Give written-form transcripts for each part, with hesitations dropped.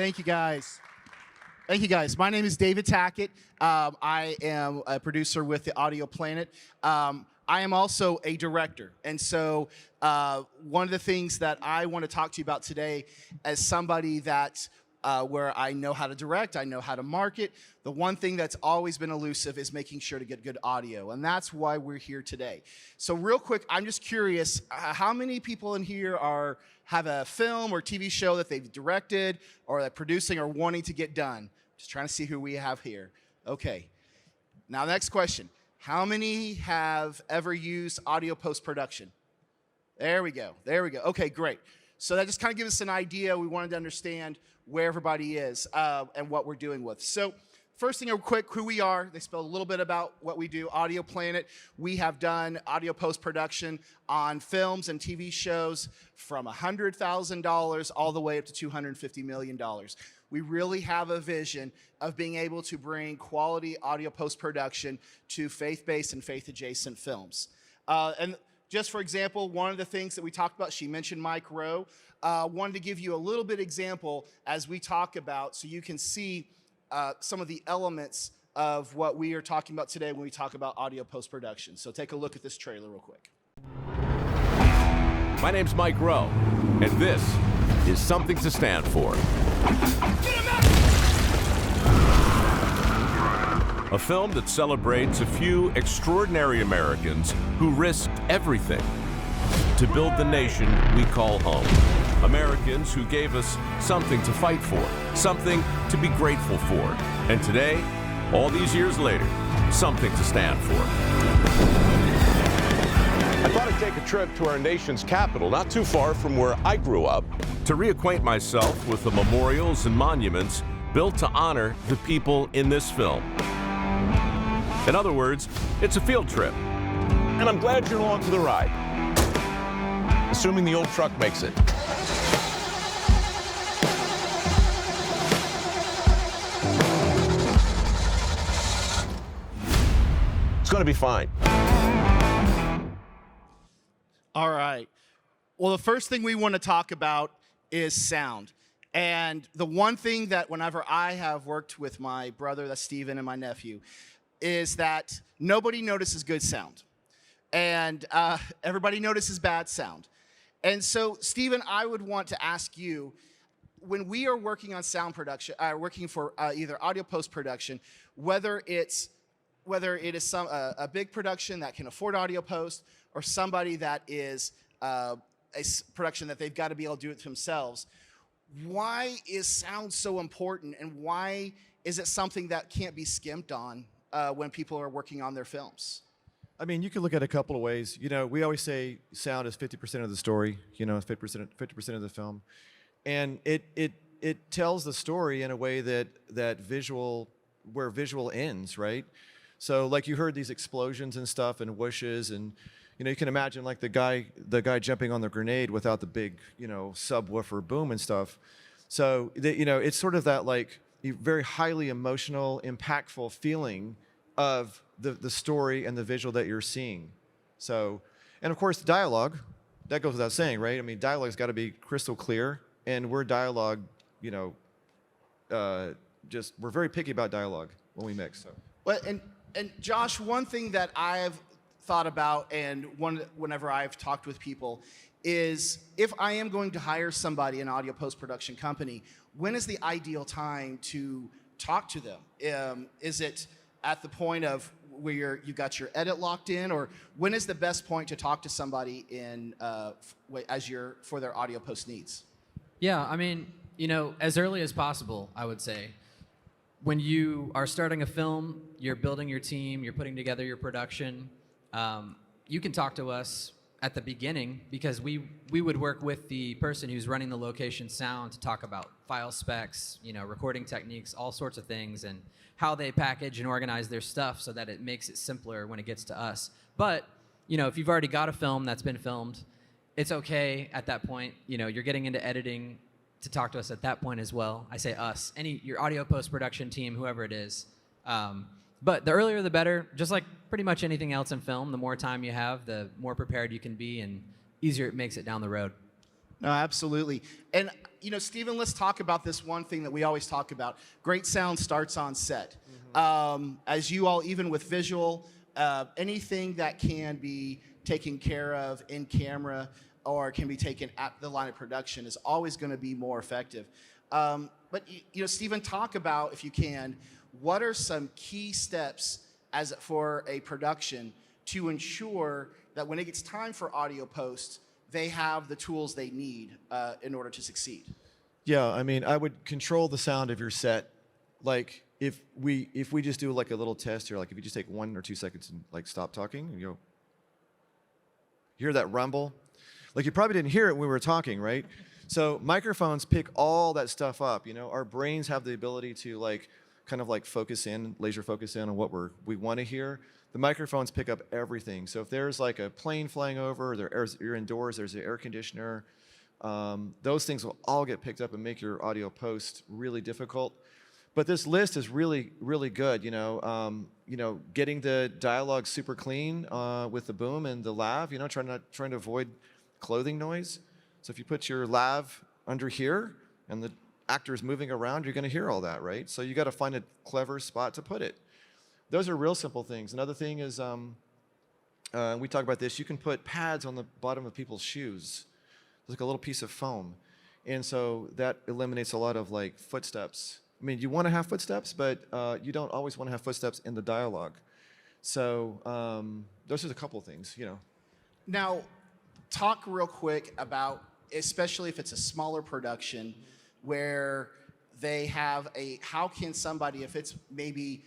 Thank you, guys. Thank you, guys. My name is David Tackett. I am a producer with the Audio Planet. I am also a director. And so one of the things that I want to talk to you about today as somebody that where I know how to direct, I know how to market. The one thing that's always been elusive is making sure to get good audio, and that's why we're here today. So real quick, I'm just curious, how many people in here have a film or TV show that they've directed or that producing or wanting to get done? Just trying to see who we have here. Okay. Now, next question. How many have ever used audio post-production? There we go. There we go. Okay, great. So that just kind of gives us an idea. We wanted to understand where everybody is and what we're doing with. So first thing real quick, who we are. They spelled a little bit about what we do. Audio Planet. We have done audio post-production on films and TV shows from $100,000 all the way up to $250 million. We really have a vision of being able to bring quality audio post-production to faith-based and faith-adjacent films. And just for example, one of the things that we talked about, she mentioned Mike Rowe. Wanted to give you a little bit example as we talk about, so you can see some of the elements of what we are talking about today when we talk about audio post-production. So take a look at this trailer real quick. My name's Mike Rowe, and this is Something to Stand For. A film that celebrates a few extraordinary Americans who risked everything to build the nation we call home. Americans who gave us something to fight for, something to be grateful for. And today, all these years later, something to stand for. I thought I'd take a trip to our nation's capital, not too far from where I grew up, to reacquaint myself with the memorials and monuments built to honor the people in this film. In other words, it's a field trip. And I'm glad you're along for the ride. Assuming the old truck makes it. It's going to be fine. All right. Well, the first thing we want to talk about is sound. And the one thing that whenever I have worked with my brother, that's Steven, and my nephew, is that nobody notices good sound. And everybody notices bad sound. And so, Steven, I would want to ask you, when we are working on sound production, working for either audio post-production, whether it is a big production that can afford audio post, or somebody that is a production that they've got to be able to do it themselves, why is sound so important, and why is it something that can't be skimped on when people are working on their films? I mean, you could look at it a couple of ways. You know, we always say sound is 50% of the story, you know, 50% of the film. And it tells the story in a way that where visual ends, right? So like you heard these explosions and stuff and whooshes, and you know, you can imagine like the guy jumping on the grenade without the big, you know, subwoofer boom and stuff. So you know, it's sort of that like very highly emotional, impactful feeling of the story and the visual that you're seeing. So, and of course, dialogue, that goes without saying, right? I mean, dialogue's got to be crystal clear, and we're dialogue, you know, we're very picky about dialogue when we mix. So. Well, and Josh, one thing that I've thought about, and whenever I've talked with people, is if I am going to hire somebody, an audio post-production company, when is the ideal time to talk to them? Is it at the point of where you got your edit locked in, or when is the best point to talk to somebody for their audio post needs? Yeah, I mean, you know, as early as possible, I would say. When you are starting a film, you're building your team, you're putting together your production, you can talk to us at the beginning, because we would work with the person who's running the location sound to talk about file specs, you know, recording techniques, all sorts of things, and how they package and organize their stuff so that it makes it simpler when it gets to us. But, you know, if you've already got a film that's been filmed, it's okay at that point. You know, you're getting into editing, to talk to us at that point as well. I say us, your audio post-production team, whoever it is. But the earlier the better, just like pretty much anything else in film. The more time you have, the more prepared you can be, and easier it makes it down the road. No, absolutely. And, Stephen, let's talk about this one thing that we always talk about. Great sound starts on set. As you all, even with visual, anything that can be taken care of in camera or can be taken at the line of production is always going to be more effective. But, Stephen, talk about, if you can, what are some key steps for a production to ensure that when it gets time for audio post, they have the tools they need in order to succeed? Yeah, I mean, I would control the sound of your set. Like, if we just do like a little test here, like if you just take 1 or 2 seconds and like stop talking, and you go, hear that rumble? Like you probably didn't hear it when we were talking, right? So microphones pick all that stuff up. Our brains have the ability to like kind of like focus in, laser focus in on what we want to hear. The microphones pick up everything. So if there's like a plane flying over, you're indoors, there's an air conditioner, those things will all get picked up and make your audio post really difficult. But this list is really, really good. Getting the dialogue super clean with the boom and the lav. Trying to avoid clothing noise. So if you put your lav under here and the actor is moving around, you're going to hear all that, right? So you got to find a clever spot to put it. Those are real simple things. Another thing is, we talk about this, you can put pads on the bottom of people's shoes. It's like a little piece of foam. And so that eliminates a lot of like footsteps. I mean, you want to have footsteps, but you don't always want to have footsteps in the dialogue. So those are a couple of things, Now, talk real quick about, especially if it's a smaller production, where they have how can somebody, if it's maybe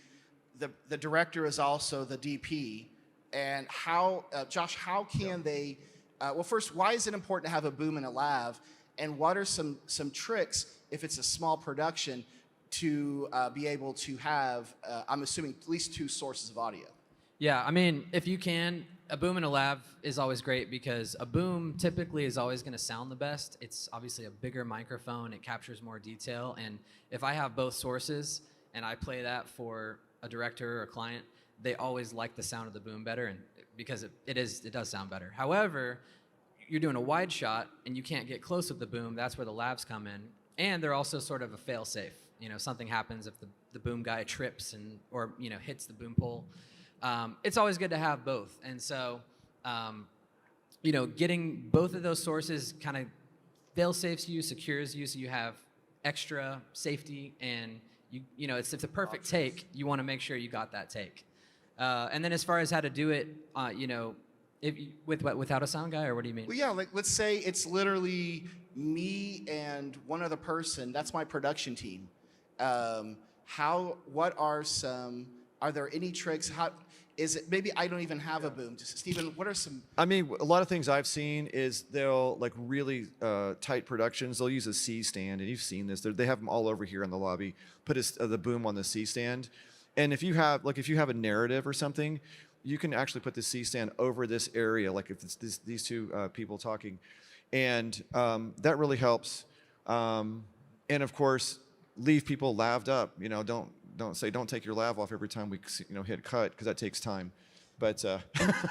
the director is also the DP, and how, Josh, how can they, well, first, why is it important to have a boom and a lav, and what are some tricks, if it's a small production, to be able to have, I'm assuming, at least 2 sources of audio? Yeah, I mean, if you can, a boom and a lav is always great because a boom typically is always going to sound the best. It's obviously a bigger microphone. It captures more detail. And if I have both sources and I play that for a director or a client, they always like the sound of the boom better, and because it does sound better. However, you're doing a wide shot and you can't get close with the boom. That's where the lavs come in. And they're also sort of a fail-safe. Something happens if the boom guy trips or hits the boom pole. It's always good to have both. And so, getting both of those sources kind of fail-safes you, secures you, so you have extra safety, and it's a perfect take. You want to make sure you got that take. And then as far as how to do it, without a sound guy, or what do you mean? Well, yeah, like let's say it's literally me and one other person. That's my production team. Are there any tricks? How is it? Maybe I don't even have a boom. Stephen, what are some? I mean, a lot of things I've seen is they'll like really tight productions. They'll use a C stand, and you've seen this. They have them all over here in the lobby. Put the boom on the C stand, and if you have a narrative or something, you can actually put the C stand over this area. Like if it's these 2 people talking, and that really helps. And of course, leave people laved up. Don't take your lav off every time we hit cut, because that takes time. But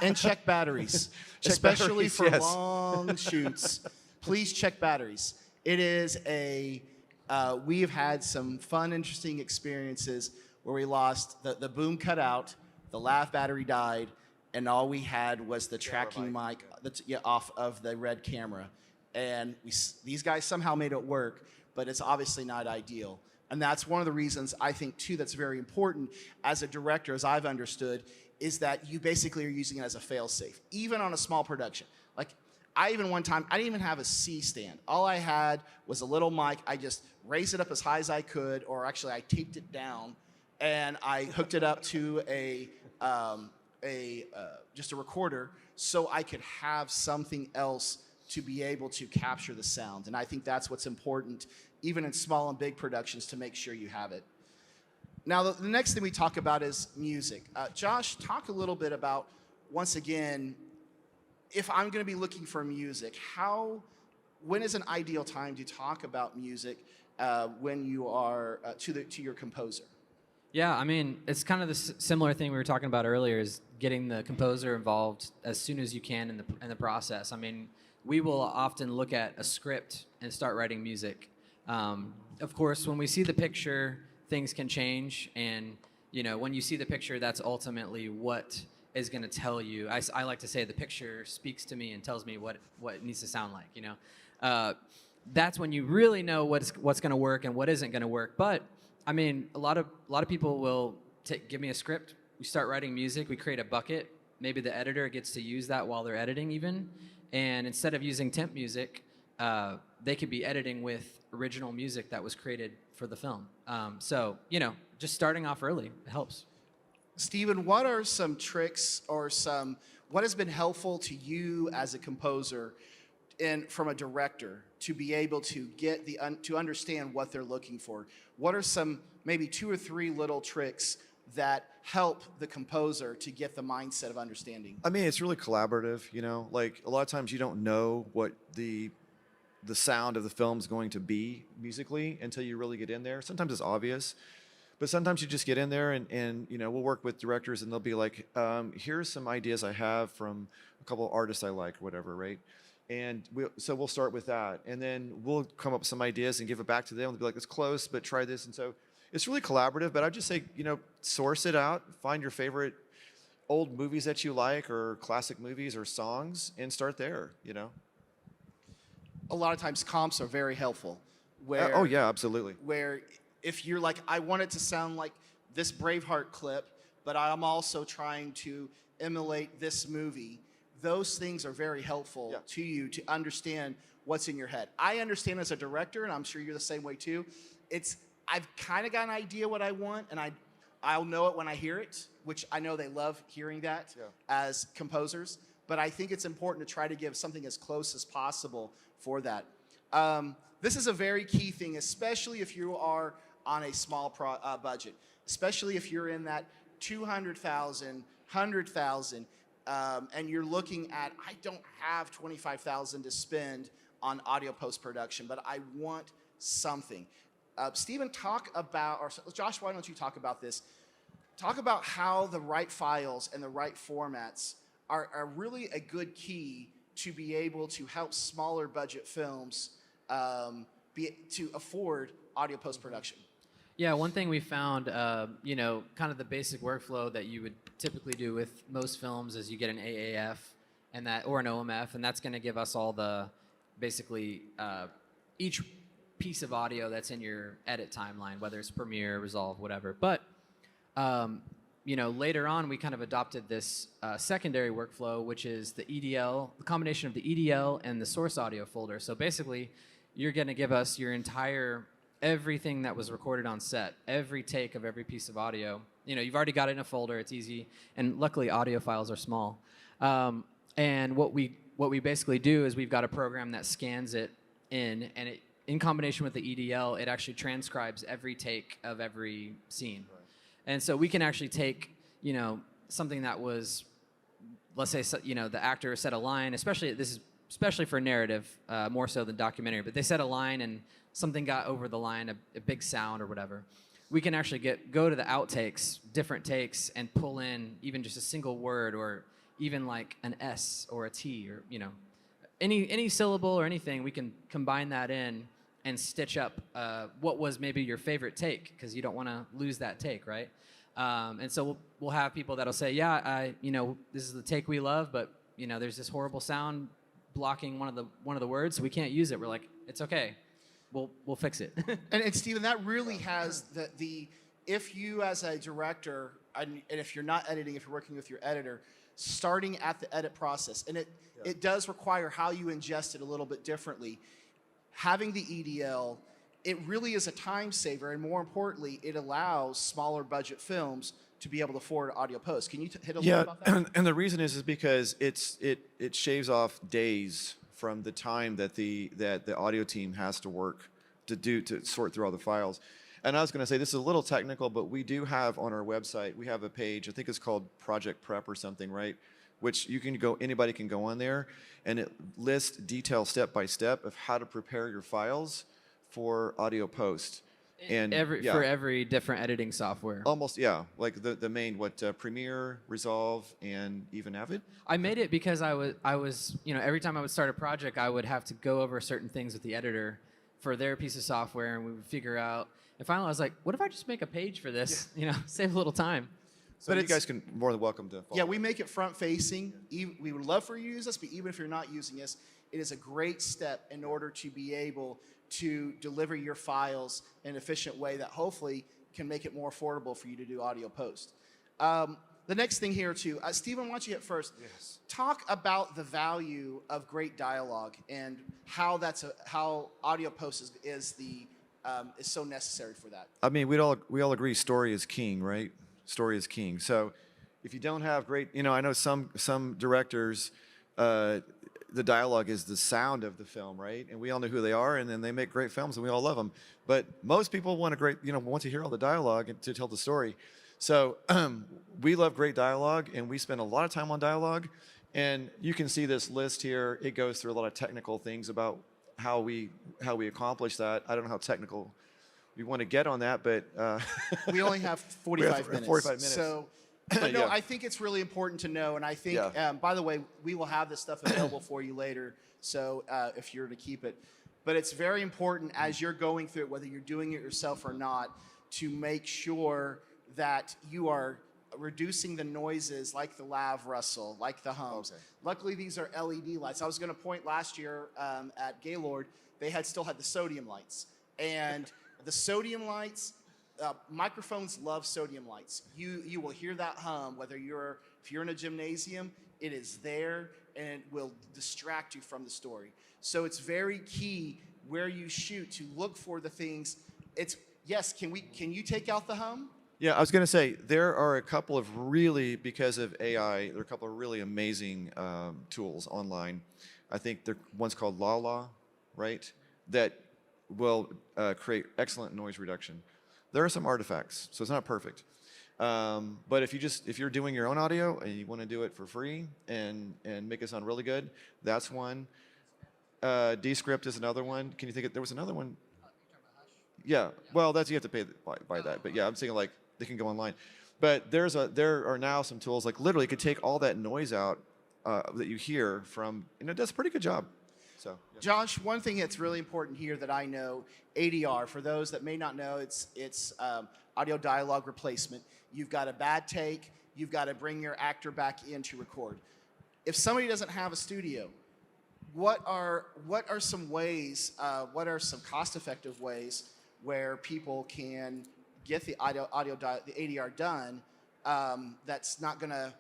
and check batteries, especially for long shoots. Please check batteries. It is we have had some fun, interesting experiences where we lost the boom cut out, the lav battery died, and all we had was the tracking mic off of the red camera. And these guys somehow made it work, but it's obviously not ideal. And that's one of the reasons I think, too, that's very important as a director, as I've understood, is that you basically are using it as a fail-safe, even on a small production. Like, one time, I didn't even have a C stand. All I had was a little mic. I just raised it up as high as I could, or actually I taped it down, and I hooked it up to just a recorder so I could have something else to be able to capture the sound. And I think that's what's important, even in small and big productions, to make sure you have it. Now, the next thing we talk about is music. Josh, talk a little bit about, once again, if I'm going to be looking for music, when is an ideal time to talk about music when you are to your composer? Yeah, I mean, it's kind of the similar thing we were talking about earlier, is getting the composer involved as soon as you can in the process. I mean, we will often look at a script and start writing music. Of course, when we see the picture, things can change, and when you see the picture, that's ultimately what is going to tell you. I like to say the picture speaks to me and tells me what it needs to sound like. That's when you really know what's going to work and what isn't going to work. But I mean, a lot of people will give me a script. We start writing music. We create a bucket. Maybe the editor gets to use that while they're editing, even. And instead of using temp music, they could be editing with original music that was created for the film. So just starting off early helps. Steven, what are some tricks or what has been helpful to you as a composer and from a director to be able to get to understand what they're looking for? What are some maybe 2 or 3 little tricks that help the composer to get the mindset of understanding? I mean, it's really collaborative, like a lot of times you don't know what the sound of the film is going to be musically until you really get in there. Sometimes it's obvious, but sometimes you just get in there and we'll work with directors and they'll be like, here's some ideas I have from a couple of artists I like or whatever, right? And so we'll start with that, and then we'll come up with some ideas and give it back to them. They'll be like, it's close, but try this. And so it's really collaborative, but I'd just say, source it out, find your favorite old movies that you like or classic movies or songs and start there, A lot of times comps are very helpful. Oh yeah, absolutely. Where if you're like, I want it to sound like this Braveheart clip, but I'm also trying to emulate this movie, those things are very helpful to you to understand what's in your head. I understand as a director, and I'm sure you're the same way too, I've kind of got an idea what I want, and I'll know it when I hear it, which I know they love hearing that as composers, but I think it's important to try to give something as close as possible for that. This is a very key thing, especially if you are on a small budget, especially if you're in that 200,000, 100,000, and you're looking at, I don't have 25,000 to spend on audio post-production, but I want something. Steven, talk about, or Josh, why don't you talk about this? Talk about how the right files and the right formats are really a good key to be able to help smaller budget films to afford audio post-production. Yeah, one thing we found, kind of the basic workflow that you would typically do with most films is you get an AAF or an OMF, and that's going to give us all the, basically, each piece of audio that's in your edit timeline, whether it's Premiere, Resolve, whatever. But later on, we kind of adopted this secondary workflow, which is the EDL, the combination of the EDL and the source audio folder. So basically, you're going to give us your everything that was recorded on set, every take of every piece of audio. You've already got it in a folder. It's easy, and luckily, audio files are small. And what we basically do is we've got a program that scans it in, and in combination with the EDL, it actually transcribes every take of every scene. Right. And so we can actually take, something that was, let's say, the actor said a line, especially for narrative, more so than documentary, but they said a line and something got over the line, a big sound or whatever. We can actually go to the outtakes, different takes, and pull in even just a single word or even like an S or a T or, any syllable or anything. We can combine that in and stitch up what was maybe your favorite take, because you don't want to lose that take, right? And so we'll have people that'll say, this is the take we love, but there's this horrible sound blocking one of the words, so we can't use it. We're like, it's okay, we'll fix it. and Steven, that really has if you as a director, and if you're not editing, if you're working with your editor, starting at the edit process, and it does require how you ingest it a little bit differently. Having the EDL, it really is a time saver, and more importantly, it allows smaller budget films to be able to afford audio post. Can you hit a little bit about that? And the reason is because it shaves off days from the time that the audio team has to work to sort through all the files. And I was going to say, this is a little technical, but we do have on our website, we have a page, I think it's called Project Prep or something, right? Which anybody can go on there, and it lists detail step by step of how to prepare your files for audio post. And yeah, for every different editing software. almost, yeah, like the main Premiere, Resolve, and even Avid. I made it because I was every time I would start a project, I would have to go over certain things with the editor for their piece of software, and we would figure out. And finally, I was like, what if I just make a page for this? Save a little time. So you guys can more than welcome to follow. Yeah, we make it front facing. We would love for you to use us, but even if you're not using us, it is a great step in order to be able to deliver your files in an efficient way that hopefully can make it more affordable for you to do audio post. The next thing here too, Stephen, why don't you hit first? Yes. Talk about the value of great dialogue and how how audio post is so necessary for that. I mean, we all agree story is king, right? Story is king. So if you don't have great, I know some directors, the dialogue is the sound of the film, right? And we all know who they are, and then they make great films, and we all love them. But most people want want to hear all the dialogue and to tell the story. So we love great dialogue, and we spend a lot of time on dialogue. And you can see this list here. It goes through a lot of technical things about how we accomplish that. I don't know how technical we want to get on that, but we only have 45 minutes. 45 minutes. So, but no, I think it's really important to know, and I think, by the way, we will have this stuff available for you later, so if you're to keep it. But it's very important as you're going through it, whether you're doing it yourself or not, to make sure that you are reducing the noises like the lav rustle, like the hums. Okay. Luckily, these are LED lights. I was going to point last year at Gaylord, they still had the sodium lights. And the sodium lights, microphones love sodium lights. You will hear that hum, if you're in a gymnasium, it is there and it will distract you from the story. So it's very key where you shoot to look for the things. Can you take out the hum? Yeah, I was going to say, there are a couple of because of AI, there are a couple of really amazing tools online. I think one's called Lala, right? That will create excellent noise reduction. There are some artifacts, so it's not perfect. But if you're doing your own audio and you want to do it for free and make it sound really good, that's one. Descript is another one. Can you think there was another one? Yeah, well, you have to pay by that. But yeah, I'm saying like they can go online. But there are now some tools like literally could take all that noise out that you hear from, and it does a pretty good job. So, yeah. Josh, one thing that's really important here that I know, ADR, for those that may not know, it's audio dialogue replacement. You've got a bad take, you've got to bring your actor back in to record. If somebody doesn't have a studio, what are some ways, what are some cost-effective ways where people can get the ADR done that's not going to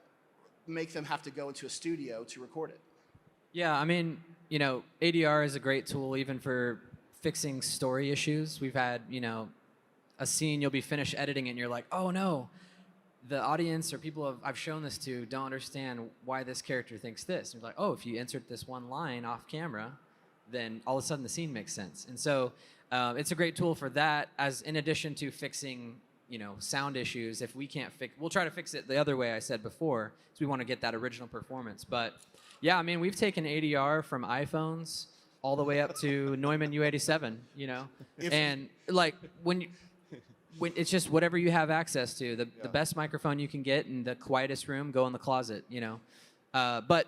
make them have to go into a studio to record it? Yeah, I mean, ADR is a great tool even for fixing story issues. We've had, a scene, you'll be finished editing it and you're like, oh no, the audience or people I've shown this to don't understand why this character thinks this. And you're like, oh, if you insert this one line off camera, then all of a sudden the scene makes sense. And so it's a great tool for that, as in addition to fixing, sound issues. If we can't we'll try to fix it the other way I said before, because we want to get that original performance. But yeah, I mean, we've taken ADR from iPhones all the way up to Neumann U87, and like when it's just whatever you have access to, the best microphone you can get in the quietest room, go in the closet, But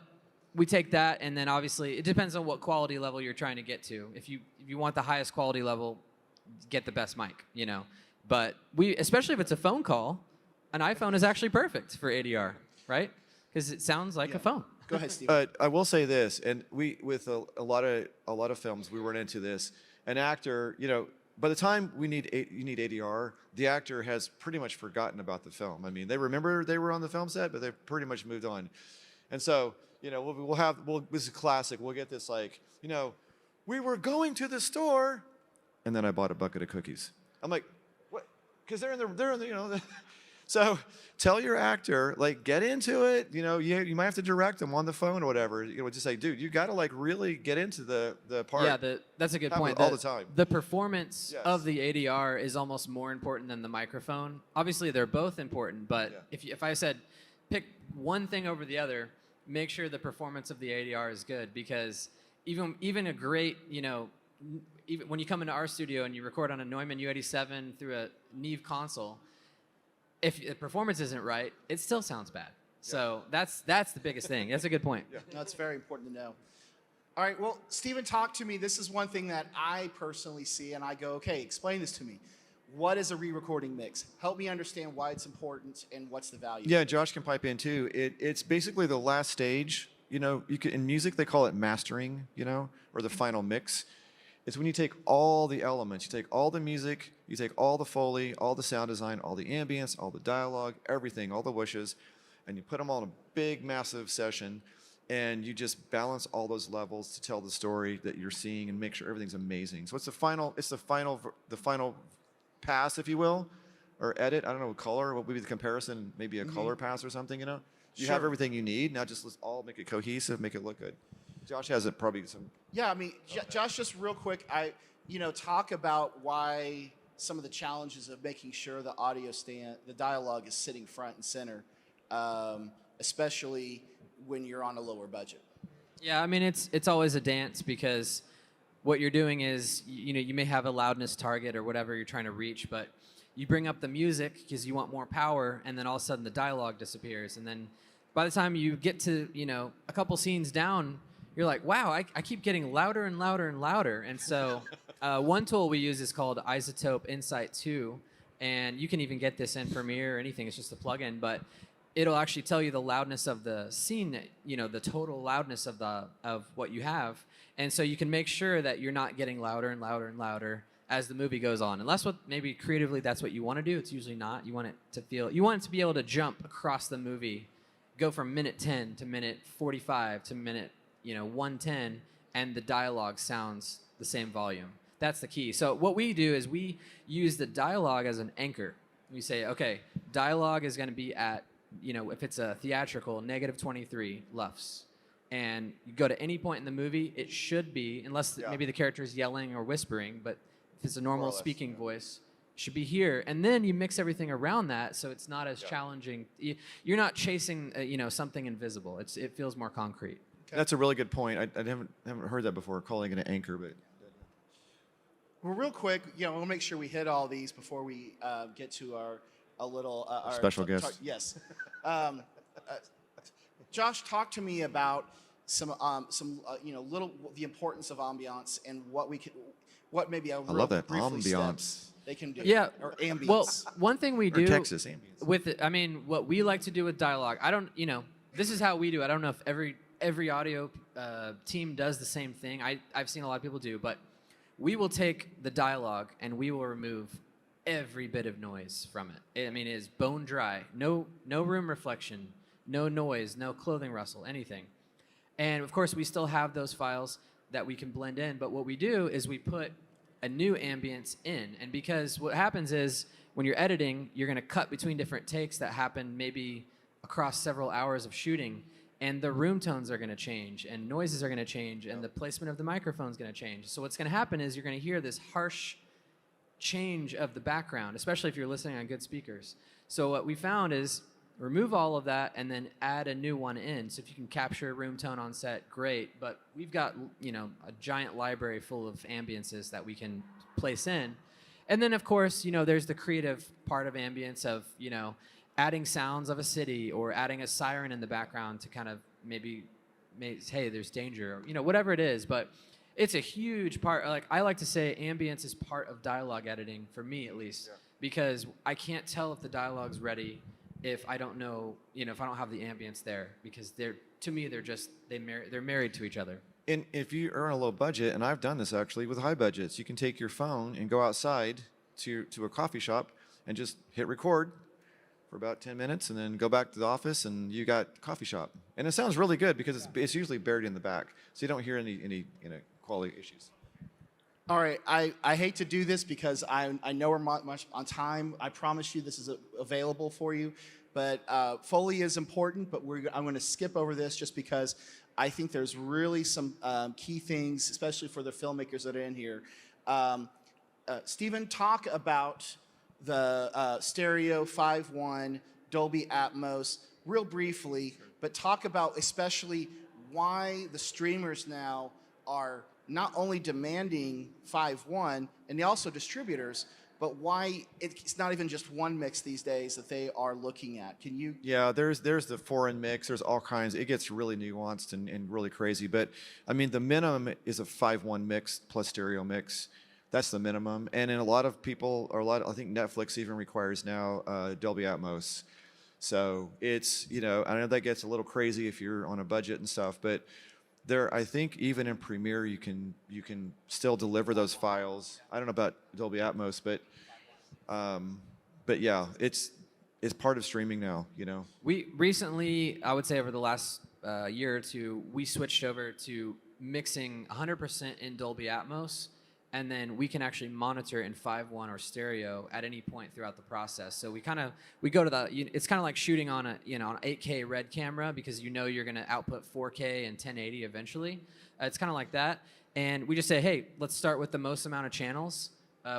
we take that, and then obviously it depends on what quality level you're trying to get to. If you want the highest quality level, get the best mic, But especially if it's a phone call, an iPhone is actually perfect for ADR, right? Because it sounds like a phone. Go ahead, Steve. I will say this, and with a lot of films, we run into this. An actor, by the time you need ADR, the actor has pretty much forgotten about the film. I mean, they remember they were on the film set, but they've pretty much moved on. And so, this is classic. We'll get this like, we were going to the store, and then I bought a bucket of cookies. I'm like, what? Because they're in the. So tell your actor, like, get into it. You might have to direct them on the phone or whatever. Just say, dude, you got to like really get into the part. Yeah, that's a good point. All the time. The performance of the ADR is almost more important than the microphone. Obviously, they're both important, but if I said pick one thing over the other, make sure the performance of the ADR is good, because even a great even when you come into our studio and you record on a Neumann U87 through a Neve console, if the performance isn't right, it still sounds bad. So that's the biggest thing. That's a good point. No, that's very important to know. All right, well, Stephen, talk to me. This is one thing that I personally see, and I go, okay, explain this to me. What is a re-recording mix? Help me understand why it's important and what's the value. Yeah, Josh can pipe in too. It's basically the last stage. You know, in music they call it mastering, you know, or the final mix. It's when you take all the elements, you take all the music, you take all the Foley, all the sound design, all the ambience, all the dialogue, everything, all the whooshes, and you put them all in a big, massive session, and you just balance all those levels to tell the story that you're seeing and make sure everything's amazing. So it's the final pass, if you will, or edit. I don't know, color. What would be the comparison? Maybe a color pass or something. You know, you have everything you need. Now just let's all make it cohesive, make it look good. Josh has it probably some. Yeah, I mean, Josh, just real quick, talk about why some of the challenges of making sure the the dialogue is sitting front and center, especially when you're on a lower budget. Yeah, I mean, it's always a dance because what you're doing is, you may have a loudness target or whatever you're trying to reach, but you bring up the music because you want more power, and then all of a sudden the dialogue disappears. And then by the time you get to, a couple scenes down, you're like, wow, I keep getting louder and louder and louder. And so one tool we use is called Isotope Insight 2, and you can even get this in Premiere or anything. It's just a plugin, but it'll actually tell you the loudness of the scene, the total loudness of what you have. And so you can make sure that you're not getting louder and louder and louder as the movie goes on. Unless maybe creatively that's what you want to do. It's usually not. You want it to be able to jump across the movie, go from minute 10 to minute 45 to minute 110, and the dialogue sounds the same volume. That's the key. So what we do is we use the dialogue as an anchor. We say, okay, dialogue is going to be at, if it's a theatrical, -23 LUFS. And you go to any point in the movie, it should be, unless maybe the character is yelling or whispering, but if it's a normal speaking voice, it should be here. And then you mix everything around that so it's not as challenging. You're not chasing, something invisible. It feels more concrete. Okay. That's a really good point. I haven't heard that before, calling it an anchor, but. Well, real quick, we'll make sure we hit all these before we get to our special guest. Yes. Josh, talk to me about some the importance of ambiance and what maybe a real I love that briefly ambiance steps they can do. Yeah. Or ambience. Well, one thing we do or Texas ambience. with it, what we like to do with dialogue, this is how we do it. I don't know if every audio team does the same thing. I've seen a lot of people do, but we will take the dialogue and we will remove every bit of noise from it. It is bone dry, no room reflection, no noise, no clothing rustle, anything. And of course, we still have those files that we can blend in, but what we do is we put a new ambience in. And because what happens is when you're editing, you're going to cut between different takes that happen maybe across several hours of shooting, and the room tones are going to change, and noises are going to change, and the placement of the microphone is going to change. So what's going to happen is you're going to hear this harsh change of the background, especially if you're listening on good speakers. So what we found is remove all of that and then add a new one in. So if you can capture room tone on set, great. But we've got a giant library full of ambiences that we can place in. And then of course, there's the creative part of ambience of, adding sounds of a city or adding a siren in the background to kind of maybe hey, there's danger, or, whatever it is. But it's a huge part. Like I like to say, ambience is part of dialogue editing, for me at least, because I can't tell if the dialogue's ready if I don't know, if I don't have the ambience there, because they're married to each other. And if you are on a low budget, and I've done this actually with high budgets, you can take your phone and go outside to a coffee shop and just hit record for about 10 minutes and then go back to the office and you got coffee shop. And it sounds really good because it's usually buried in the back, so you don't hear any quality issues. All right, I hate to do this because I know we're much on time. I promise you this is available for you. But Foley is important, but I'm going to skip over this just because I think there's really some key things, especially for the filmmakers that are in here. Stephen, talk about the stereo 5.1, Dolby Atmos, real briefly, but talk about especially why the streamers now are not only demanding 5.1, and also distributors, but why it's not even just one mix these days that they are looking at. Can you? Yeah, there's the foreign mix. There's all kinds. It gets really nuanced and really crazy. But I mean, the minimum is a 5.1 mix plus stereo mix. That's the minimum. And in a lot of people, or I think Netflix even requires now Dolby Atmos. So it's, I know that gets a little crazy if you're on a budget and stuff, but I think even in Premiere you can still deliver those files. I don't know about Dolby Atmos, but yeah, it's part of streaming now. We recently, I would say over the last year or two, we switched over to mixing 100% in Dolby Atmos, and then we can actually monitor in 5.1 or stereo at any point throughout the process. So we go to it's kind of like shooting on an 8K red camera, because you're going to output 4K and 1080 eventually. It's kind of like that. And we just say, hey, let's start with the most amount of channels,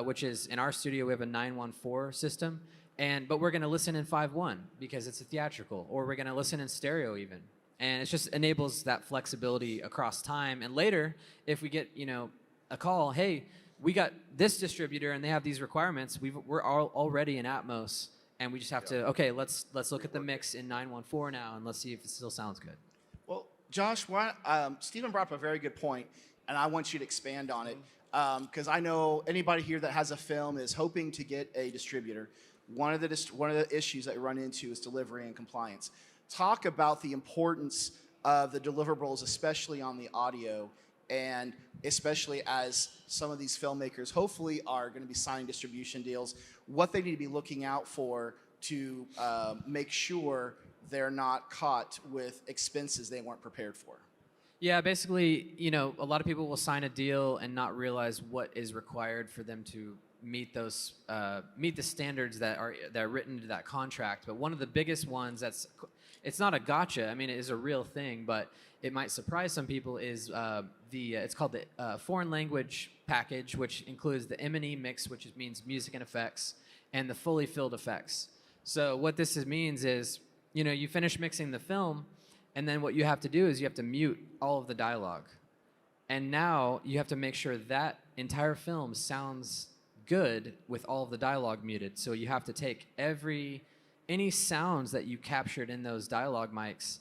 which is, in our studio, we have a 914 system. But we're going to listen in 5.1 because it's a theatrical, or we're going to listen in stereo even. And it just enables that flexibility across time. And later, if we get, a call, hey, we got this distributor and they have these requirements, we're already in Atmos, and we just have to, okay, let's look at the mix in 914 now, and let's see if it still sounds good. Well, Josh, Stephen brought up a very good point, and I want you to expand on it, because I know anybody here that has a film is hoping to get a distributor. One of the issues that we run into is delivery and compliance. Talk about the importance of the deliverables, especially on the audio, and especially as some of these filmmakers hopefully are going to be signing distribution deals, what they need to be looking out for to make sure they're not caught with expenses they weren't prepared for. Yeah, basically, a lot of people will sign a deal and not realize what is required for them to meet those meet the standards that are written into that contract. But one of the biggest ones it's not a gotcha. I mean, it is a real thing, but it might surprise some people, is it's called the foreign language package, which includes the M&E mix, which means music and effects, and the Foley filled effects. So what this means is, you finish mixing the film, and then what you have to do is you have to mute all of the dialogue. And now you have to make sure that entire film sounds good with all of the dialogue muted. So you have to take any sounds that you captured in those dialogue mics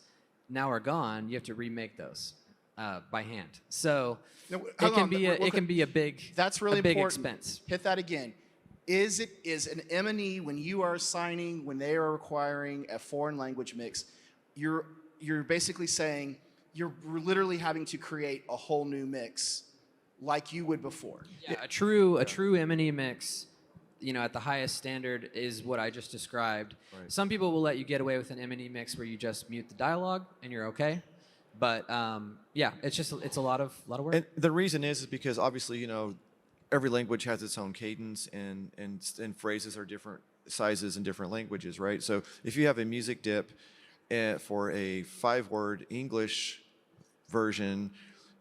now are gone. You have to remake those by hand. So it can be a big That's really big important. Expense. Hit that again. Is an M&E, when you are signing, when they are requiring a foreign language mix, you're basically saying you're literally having to create a whole new mix like you would before. Yeah, a true M&E mix, at the highest standard, is what I just described. Right. Some people will let you get away with an M&E mix where you just mute the dialogue and you're okay. But it's a lot of work. And the reason is because obviously, every language has its own cadence, and phrases are different sizes in different languages, right? So if you have a music dip for a 5-word English version,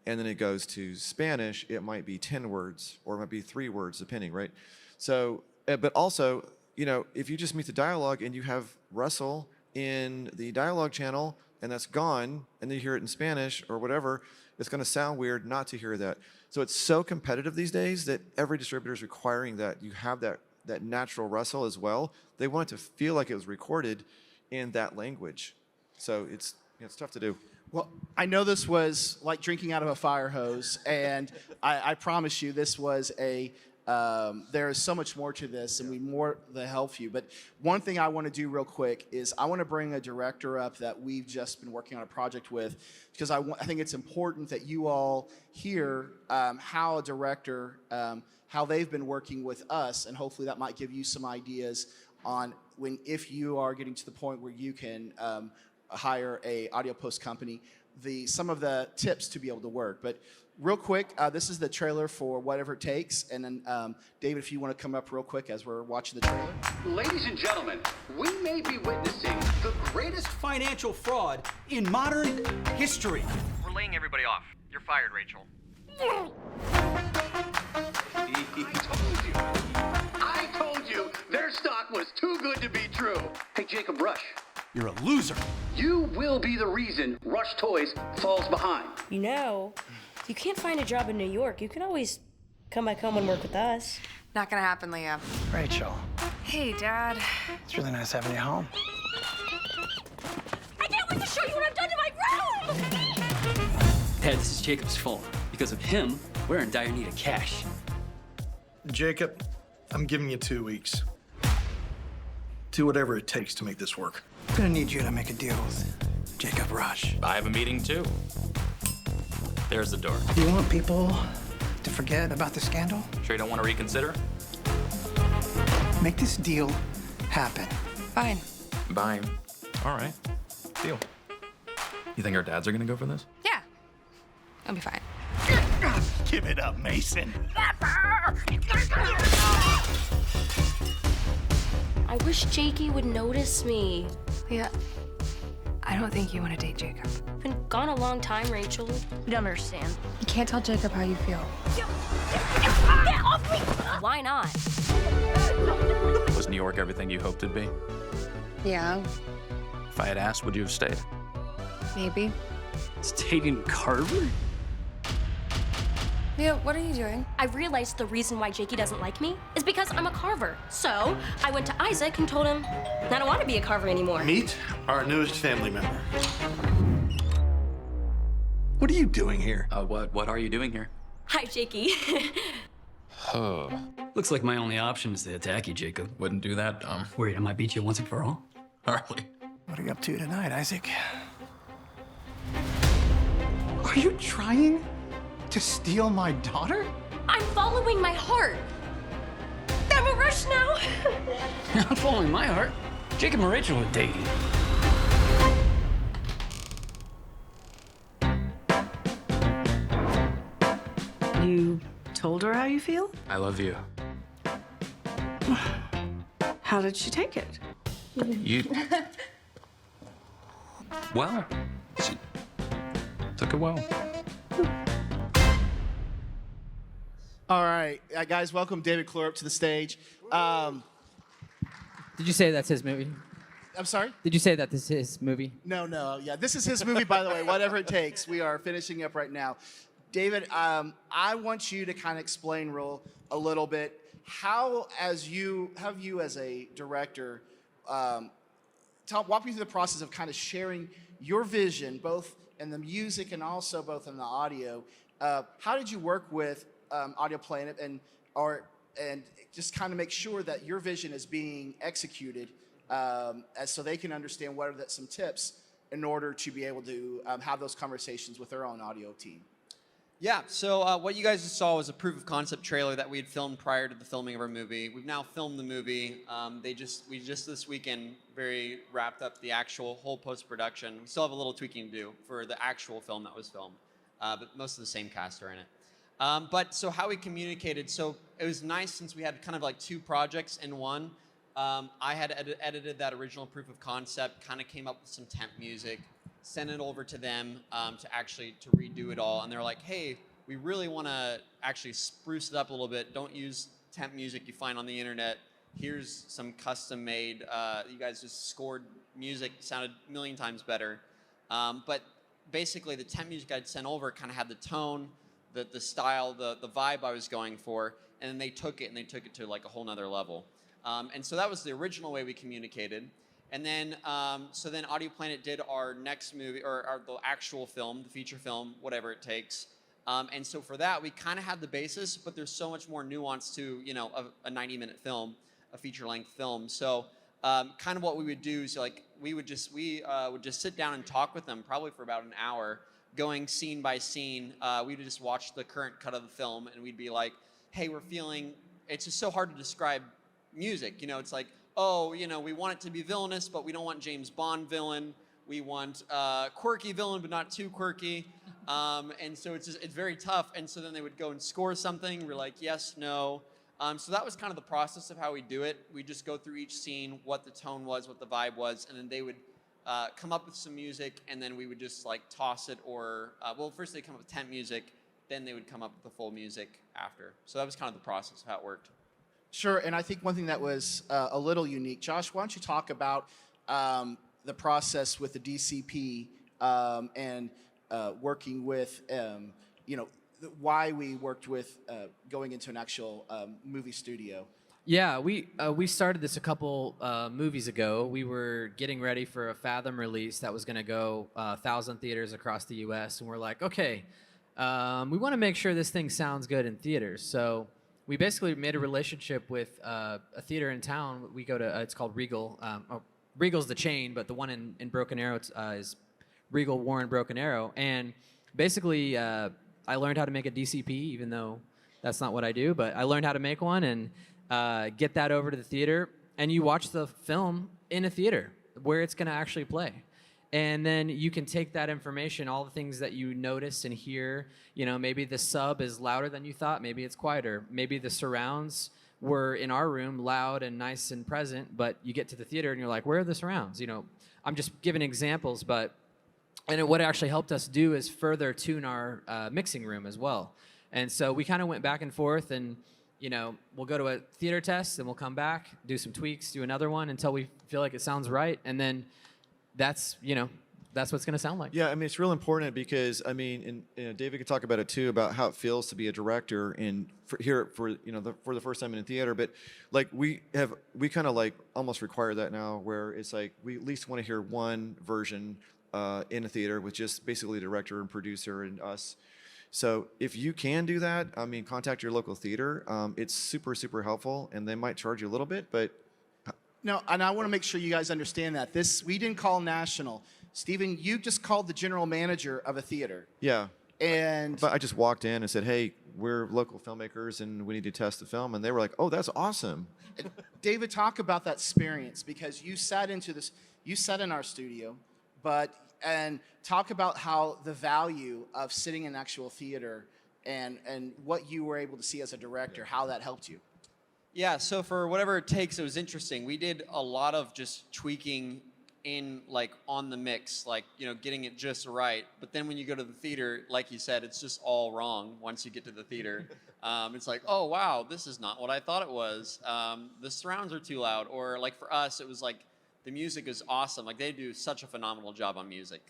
and then it goes to Spanish, it might be 10 words, or it might be 3 words, depending, right? So, but also, if you just mute the dialogue and you have Russell in the dialogue channel, and that's gone, and then you hear it in Spanish or whatever, it's going to sound weird not to hear that. So it's so competitive these days that every distributor is requiring that you have that natural Russell as well. They want it to feel like it was recorded in that language. So it's tough to do. Well, I know this was like drinking out of a fire hose, and I promise you this was there is so much more to this, and we more to help you. But one thing I want to do real quick is I want to bring a director up that we've just been working on a project with, because I think it's important that you all hear how a director, how they've been working with us, and hopefully that might give you some ideas on if you are getting to the point where you can hire a audio post company, some of the tips to be able to work. But real quick, this is the trailer for Whatever It Takes, and then David, if you want to come up real quick as we're watching the trailer. Ladies and gentlemen, we may be witnessing the greatest financial fraud in modern history. We're laying everybody off. You're fired, Rachel. I told you their stock was too good to be true. Hey, Jacob Rush, you're a loser. You will be the reason Rush Toys falls behind. If you can't find a job in New York, you can always come back home and work with us. Not gonna happen, Leah. Rachel, Hey, Dad. it's really nice having you home. I can't wait to show you what I've done to my room! Dad, this is Jacob's phone. Because of him, we're in dire need of cash. Jacob, I'm giving you 2 weeks. Do whatever it takes to make this work. I'm gonna need you to make a deal with Jacob Rush. I have a meeting too. There's the door. You want people to forget about the scandal? Sure you don't want to reconsider? Make this deal happen. Fine. Bye. All right. Deal. You think our dads are gonna go for this? Yeah. I'll be fine. Give it up, Mason. I wish Jakey would notice me. Leah, I don't think you want to date Jacob. I've been gone a long time, Rachel. You don't understand. You can't tell Jacob how you feel. Get off me! Why not? Was New York everything you hoped it'd be? Yeah, If I had asked, would you have stayed? maybe. It's dating Carver? Leah, what are you doing? I realized the reason why Jakey doesn't like me is because I'm a carver. So I went to Isaac and told him I don't want to be a carver anymore. Meet our newest family member. What are you doing here? What are you doing here? Hi, Jakey. Oh. Looks like my only option is to attack you, Jacob. Wouldn't do that. Worried I might beat you once and for all? Hardly. What are you up to tonight, Isaac? Are you trying to steal my daughter? I'm following my heart. I'm a rush now. Not following my heart. Jacob and Rachel are dating. You told her how you feel? I love you. How did she take it? You. Well, she took it well. All right, guys, welcome David Clore up to the stage. Did you say that's his movie? I'm sorry? Did you say that this is his movie? No, yeah, this is his movie, by the way, whatever it takes. We are finishing up right now. David, I want you to kind of explain a little bit how you as a director, walk me through the process of kind of sharing your vision, both in the music and also both in the audio. How did you work with Audio Planet and just kind of make sure that your vision is being executed so they can understand what are some tips in order to be able to have those conversations with their own audio team? Yeah, so what you guys just saw was a proof of concept trailer that we had filmed prior to the filming of our movie. We've now filmed the movie. We just this weekend very wrapped up the actual whole post-production. We still have a little tweaking to do for the actual film that was filmed, but most of the same cast are in it. But so how we communicated, so it was nice since we had kind of like two projects in one. I had edited that original proof of concept, kind of came up with some temp music, sent it over to them to redo it all. And they're like, hey, we really want to actually spruce it up a little bit. Don't use temp music you find on the internet. Here's some custom made, you guys just scored music, sounded a million times better. But basically the temp music I'd sent over kind of had the tone, the style, the vibe I was going for, and then they took it to like a whole nother level. And so that was the original way we communicated. And then, so then Audio Planet did our next movie, or the actual film, the feature film, whatever it takes. And so for that, we kind of had the basis, but there's so much more nuance to, a 90-minute film, a feature-length film. So kind of what we would do is like, we would just sit down and talk with them probably for about an hour, going scene by scene. We would just watch the current cut of the film, and we'd be like, hey, we're feeling, it's just so hard to describe music. It's like, oh, we want it to be villainous, but we don't want James Bond villain. We want quirky villain, but not too quirky. And so it's very tough. And so then they would go and score something. We're like, yes, no. So that was kind of the process of how we do it. We just go through each scene, what the tone was, what the vibe was, and then they would come up with some music, and then we would just like toss it, or first they come up with temp music, then they would come up with the full music after. So that was kind of the process of how it worked. Sure, and I think one thing that was a little unique, Josh, why don't you talk about the process with the DCP and working with, why we worked with going into an actual movie studio. Yeah, we started this a couple movies ago. We were getting ready for a Fathom release that was going to go 1,000 theaters across the U.S. And we're like, okay, we want to make sure this thing sounds good in theaters. So we basically made a relationship with a theater in town. We go to it's called Regal. Regal's the chain, but the one in Broken Arrow is Regal Warren Broken Arrow. And basically, I learned how to make a DCP, even though that's not what I do. But I learned how to make one and get that over to the theater, and you watch the film in a theater where it's going to actually play. And then you can take that information, all the things that you notice and hear. You know, maybe the sub is louder than you thought. Maybe it's quieter. Maybe the surrounds were in our room loud and nice and present, but you get to the theater and you're like, where are the surrounds? You know, I'm just giving examples, but what it actually helped us do is further tune our mixing room as well. And so we kind of went back and forth, and you know, we'll go to a theater test, and we'll come back, do some tweaks, do another one until we feel like it sounds right, and then that's what it's going to sound like. Yeah, I mean, it's real important because, I mean, and David could talk about it too, about how it feels to be a director and for the first time in a theater. But like we kind of like almost require that now, where it's like we at least want to hear one version in a theater with just basically director and producer and us. So if you can do that, I mean, contact your local theater. It's super, super helpful, and they might charge you a little bit, but. No, and I want to make sure you guys understand that. We didn't call national. Steven, you just called the general manager of a theater. Yeah. But I just walked in and said, hey, we're local filmmakers, and we need to test the film. And they were like, oh, that's awesome. David, talk about that experience, because you sat in our studio, and talk about how the value of sitting in actual theater and what you were able to see as a director, how that helped you. Yeah, so for whatever it takes, it was interesting. We did a lot of just tweaking in, like, on the mix, like, you know, getting it just right. But then when you go to the theater, like you said, it's just all wrong once you get to the theater. It's like, oh, wow, this is not what I thought it was. The surrounds are too loud. Or, like, for us, it was like, the music is awesome. Like, they do such a phenomenal job on music.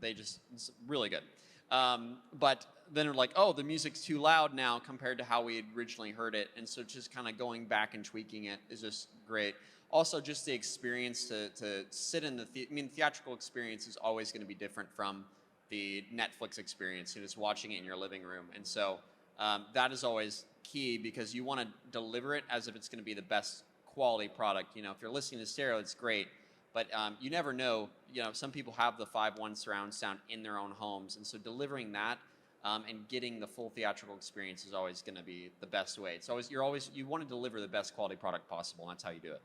It's really good. But then they're like, oh, the music's too loud now compared to how we had originally heard it. And so just kind of going back and tweaking it is just great. Also, just the experience to sit in the theatrical experience is always going to be different from the Netflix experience, just watching it in your living room. And so that is always key, because you want to deliver it as if it's going to be the best quality product. You know, if you're listening to stereo, it's great. But you never know. You know, some people have the 5.1 surround sound in their own homes, and so delivering that and getting the full theatrical experience is always going to be the best way. It's always you want to deliver the best quality product possible, and that's how you do it.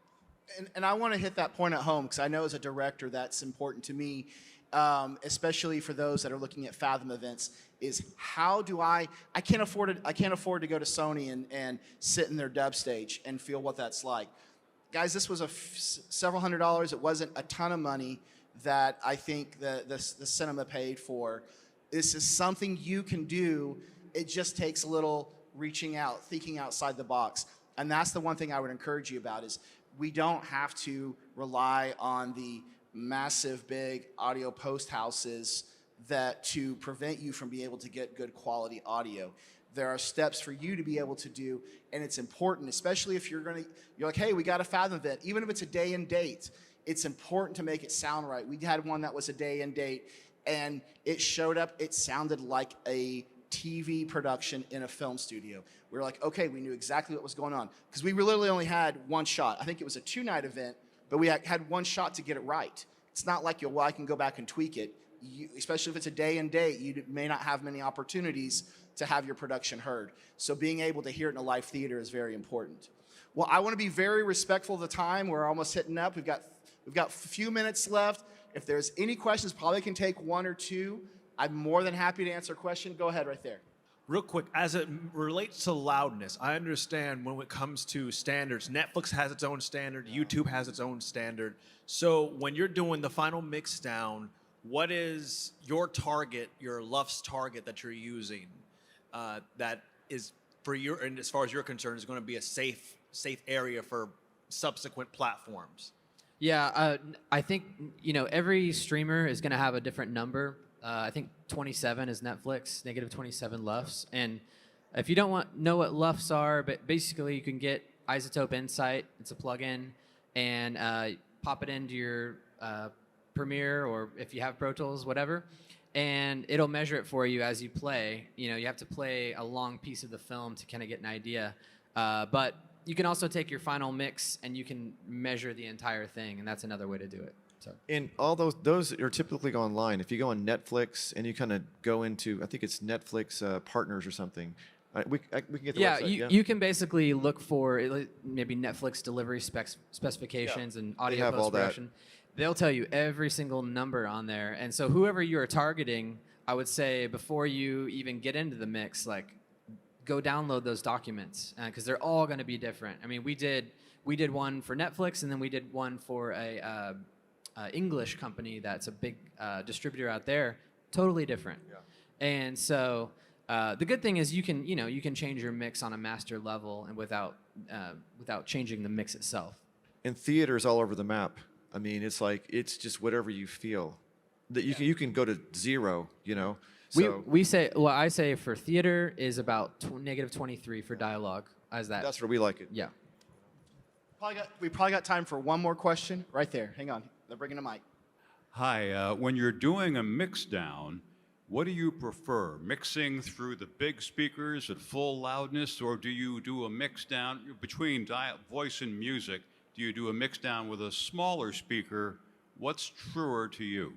And I want to hit that point at home, because I know as a director that's important to me, especially for those that are looking at Fathom events. Is how do I can't afford to go to Sony and sit in their dub stage and feel what that's like. Guys, this was several $100s. It wasn't a ton of money that I think the cinema paid for. This is something you can do. It just takes a little reaching out, thinking outside the box. And that's the one thing I would encourage you about, is we don't have to rely on the massive, big audio post houses to prevent you from being able to get good quality audio. There are steps for you to be able to do, and it's important, especially if you're like, hey, we got a Fathom event, even if it's a day and date, it's important to make it sound right. We had one that was a day and date, and it showed up, it sounded like a TV production in a film studio. We were like, okay, we knew exactly what was going on, because we literally only had one shot. I think it was a 2-night event, but we had one shot to get it right. It's not like, I can go back and tweak it. Especially if it's a day and date, you may not have many opportunities to have your production heard. So being able to hear it in a live theater is very important. Well, I want to be very respectful of the time. We're almost hitting up. We've got a few minutes left. If there's any questions, probably can take one or two. I'm more than happy to answer a question. Go ahead right there. Real quick, as it relates to loudness, I understand when it comes to standards, Netflix has its own standard, YouTube has its own standard. So when you're doing the final mix down, what is your target, your LUFS target that you're using that is for your, and as far as you're concerned, is going to be a safe area for subsequent platforms? Yeah, I think every streamer is going to have a different number. I think 27 is Netflix, negative 27 LUFS. And if you don't know what LUFS are, but basically you can get Isotope Insight. It's a plugin, and pop it into your Premiere, or if you have Pro Tools, whatever, and it'll measure it for you as you play. You know, you have to play a long piece of the film to kind of get an idea. But you can also take your final mix and you can measure the entire thing, and that's another way to do it. So. And all those are typically online. If you go on Netflix and you kind of go into, I think it's Netflix Partners or something. We can get the website. You can basically look for maybe Netflix delivery specifications and audio post-production. They'll tell you every single number on there. And so whoever you are targeting, I would say before you even get into the mix, like, go download those documents, because they're all going to be different. I mean, we did one for Netflix, and then we did one for a English company that's a big distributor out there. Totally different. Yeah. And so the good thing is you can change your mix on a master level and without changing the mix itself. And theaters all over the map. I mean, it's just whatever you feel. That you can go to 0. You know. So we say, what I say for theater is about negative 23 for dialogue. As that. That's where we like it. Yeah. We probably got time for one more question right there. Hang on, they're bringing a mic. Hi, when you're doing a mix down, what do you prefer? Mixing through the big speakers at full loudness, or do you do a mix down between voice and music? Do you do a mix down with a smaller speaker? What's truer to you?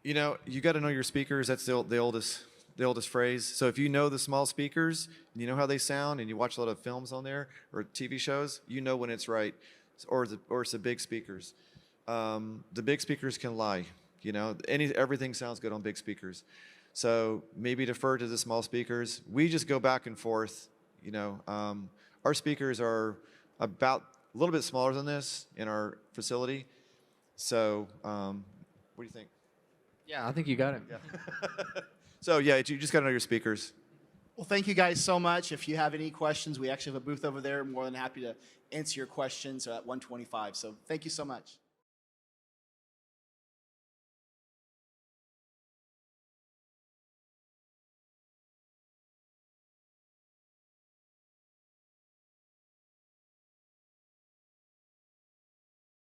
You know, you got to know your speakers. That's the oldest phrase. So if you know the small speakers, and you know how they sound, and you watch a lot of films on there or TV shows, you know when it's right, or it's the big speakers. The big speakers can lie. You know, everything sounds good on big speakers. So maybe defer to the small speakers. We just go back and forth. You know, our speakers are about a little bit smaller than this in our facility. So what do you think? Yeah, I think you got it. Yeah. So yeah, you just got to know your speakers. Well, thank you guys so much. If you have any questions, we actually have a booth over there. More than happy to answer your questions at 125. So thank you so much.